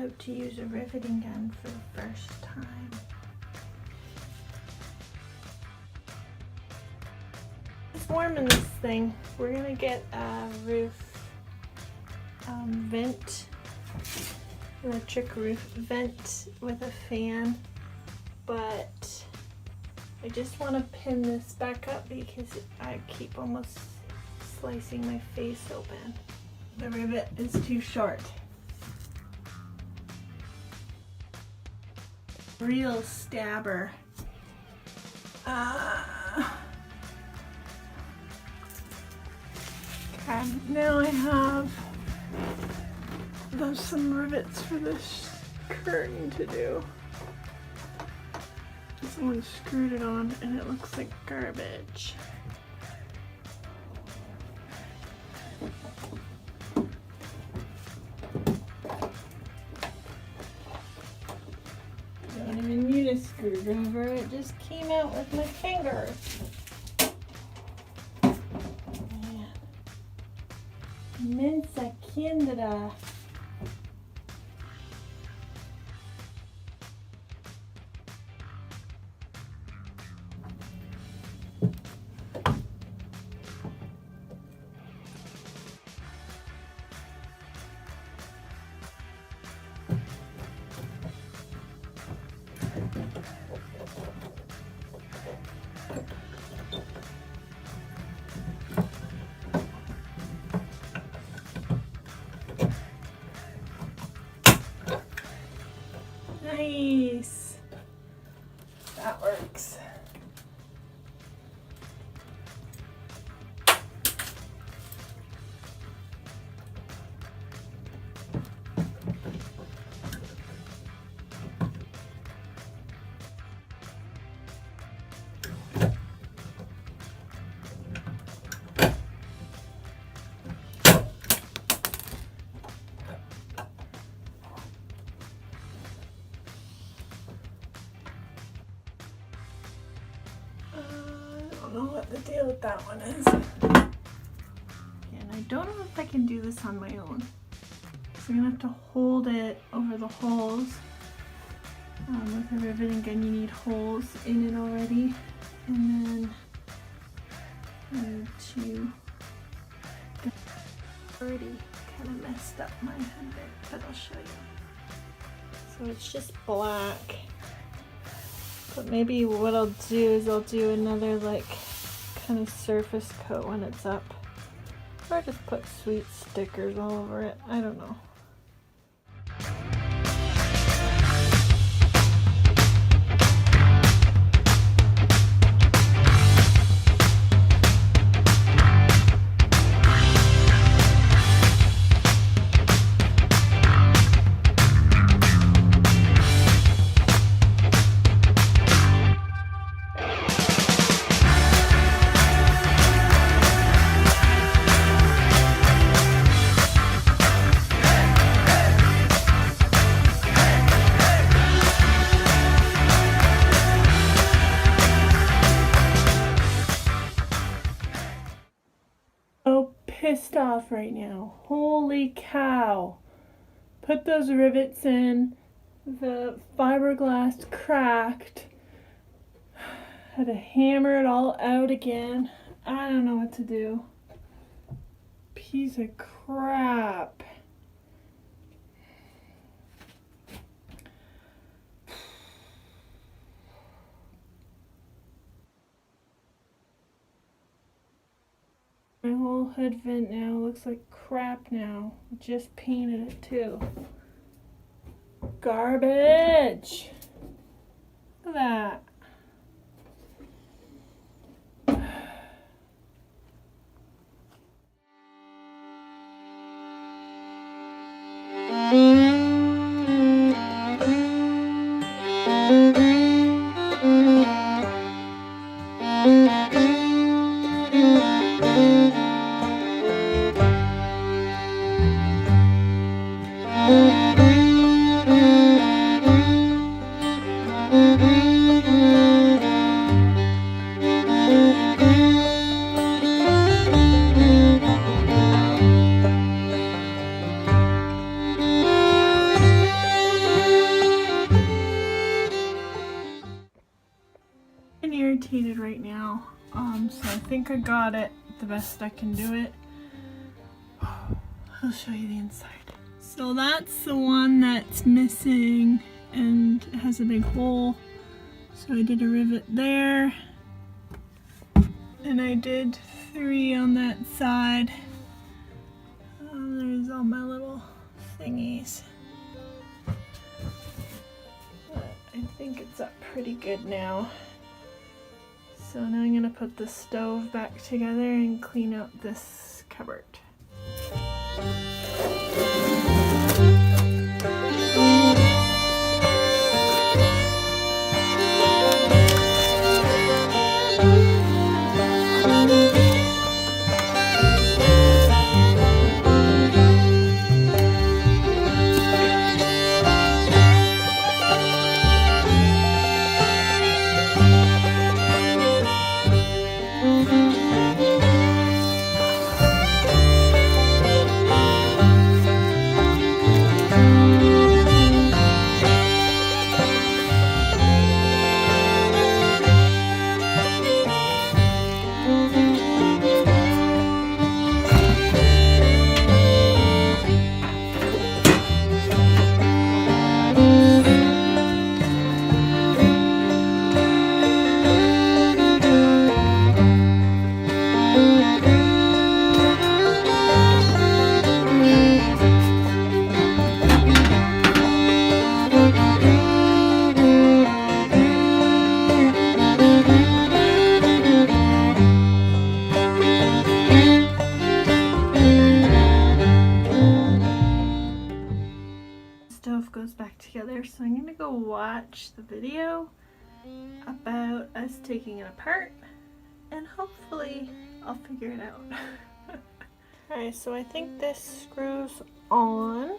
about to use a riveting gun for the first time. It's warm in this thing. We're gonna get a roof vent, electric roof vent with a fan, but I just want to pin this back up because I keep almost slicing my face open. The rivet is too short. Real stabber. Okay, now I have some rivets for this curtain to do. Someone screwed it on and it looks like garbage. Don't even need a screwdriver, it just came out with my fingers. Mensa Kindra. Nice. That works. I don't know what the deal with that one is. And I don't know if I can do this on my own. So I'm gonna have to hold it over the holes. With a riveting gun, you need holes in it already. And then I need to already kind of messed up my head there, but I'll show you. So it's just black. But maybe what I'll do is I'll do another like kind of surface coat when it's up. Or just put sweet stickers all over it. I don't know. Pissed off right now. Holy cow. Put those rivets in. The fiberglass cracked. Had to hammer it all out again. I don't know what to do. Piece of crap. My whole hood vent now looks like crap now. Just painted it too. Garbage! Look at that. think I got it the best I can do it. I'll show you the inside. So that's the one that's missing and it has a big hole. So I did a rivet there. And I did 3 on that side. There's all my little thingies. But I think it's up pretty good now. So now I'm going to put the stove back together and clean out this cupboard. Goes back together, so I'm gonna go watch the video about us taking it apart and hopefully I'll figure it out. Alright, so I think this screws on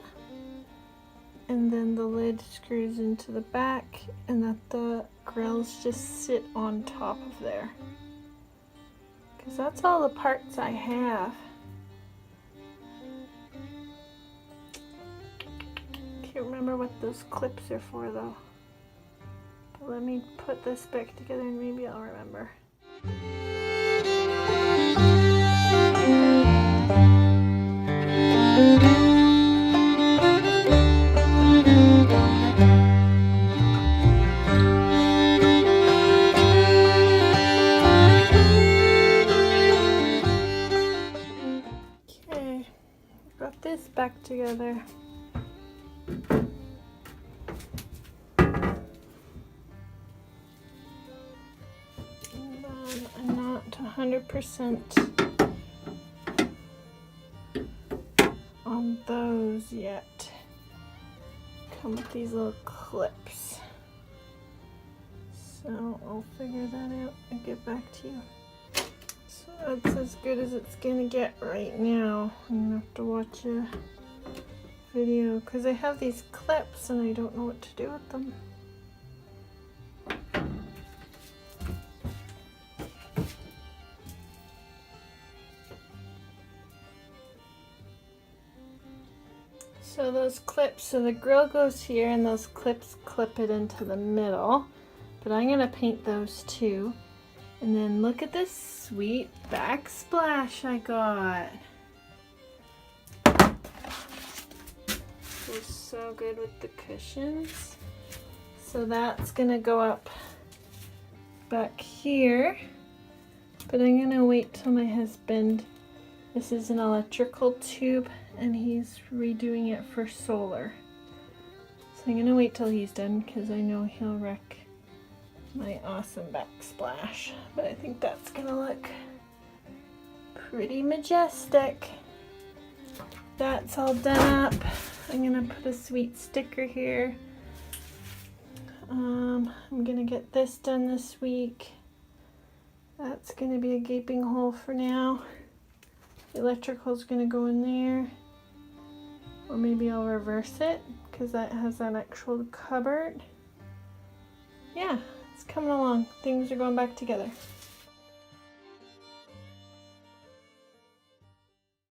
and then the lid screws into the back and that the grills just sit on top of there, because that's all the parts I have. Can't remember what those clips are for though. But let me put this back together and maybe I'll remember. Okay, got this back together. I'm not 100% on those yet. Come with these little clips. So I'll figure that out and get back to you. So that's as good as it's gonna get right now. I'm gonna have to watch a video because I have these clips and I don't know what to do with them. So those clips, so the grill goes here and those clips clip it into the middle, but I'm gonna paint those too. And then look at this sweet backsplash I got. Feels so good with the cushions. So that's gonna go up back here, but I'm gonna wait till my husband, this is an electrical tube and he's redoing it for solar. So I'm gonna wait till he's done because I know he'll wreck my awesome backsplash. But I think that's gonna look pretty majestic. That's all done up. I'm gonna put a sweet sticker here. I'm gonna get this done this week. That's gonna be a gaping hole for now. The electrical's gonna go in there. Or maybe I'll reverse it because that has an actual cupboard. Yeah, it's coming along. Things are going back together.